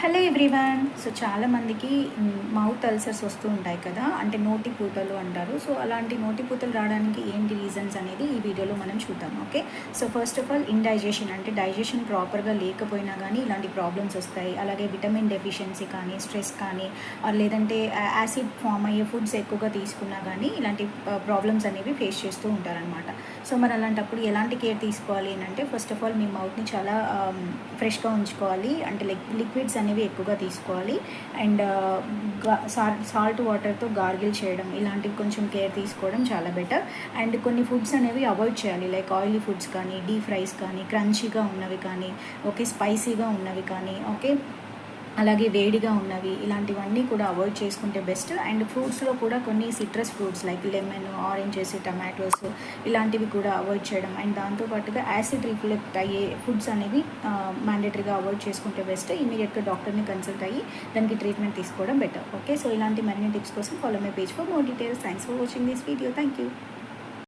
Hello everyone. So చాలామందికి mouth ulcers వస్తూ ఉంటాయి కదా, అంటే నోటి పూతలు అంటారు. సో అలాంటి నోటి పూతలు రావడానికి ఏంటి రీజన్స్ అనేది ఈ వీడియోలో మనం చూద్దాం. Okay, so first of all indigestion, అంటే డైజెషన్ ప్రాపర్గా లేకపోయినా కానీ ఇలాంటి ప్రాబ్లమ్స్ వస్తాయి. అలాగే విటమిన్ డెఫిషియన్సీ కానీ, స్ట్రెస్ కానీ, లేదంటే యాసిడ్ ఫామ్ అయ్యే ఫుడ్స్ ఎక్కువగా తీసుకున్నా కానీ ఇలాంటి ప్రాబ్లమ్స్ అనేవి ఫేస్ చేస్తూ ఉంటారనమాట. సో మరి అలాంటప్పుడు ఎలాంటి కేర్ తీసుకోవాలి అని అంటే, ఫస్ట్ ఆఫ్ ఆల్ మీ మౌత్ని చాలా ఫ్రెష్గా ఉంచుకోవాలి. అంటే లిక్విడ్స్ అనేవి ఎక్కువగా తీసుకోవాలి. అండ్ సాల్ట్ వాటర్తో గార్గిల్ చేయడం, ఇలాంటివి కొంచెం కేర్ తీసుకోవడం చాలా బెటర్. అండ్ కొన్ని ఫుడ్స్ అనేవి అవాయిడ్ చేయాలి, లైక్ ఆయిలీ ఫుడ్స్ కానీ, డీప్ ఫ్రైస్ కానీ, క్రంచీగా ఉన్నవి కానీ, ఓకే, స్పైసీగా ఉన్నవి కానీ, ఓకే, అలాగే వేడిగా ఉన్నవి, ఇలాంటివన్నీ కూడా అవాయిడ్ చేసుకుంటే బెస్ట్. అండ్ ఫ్రూట్స్లో కూడా కొన్ని citrus fruits like lemon, oranges, tomatoes, ఇలాంటివి కూడా అవాయిడ్ చేయడం. అండ్ దాంతోపాటుగా యాసిడ్ రిఫ్లెక్ట్ అయ్యే ఫుడ్స్ అనేవి మ్యాండేటరీగా అవాయిడ్ చేసుకుంటే బెస్ట్. ఇమీడియట్గా డాక్టర్ని కన్సల్ట్ అయ్యి దానికి ట్రీట్మెంట్ తీసుకోవడం బెటర్. ఓకే, సో ఇలాంటి మరిన్ని టిప్స్ కోసం follow my page for more details. Thanks for watching this video. Thank you.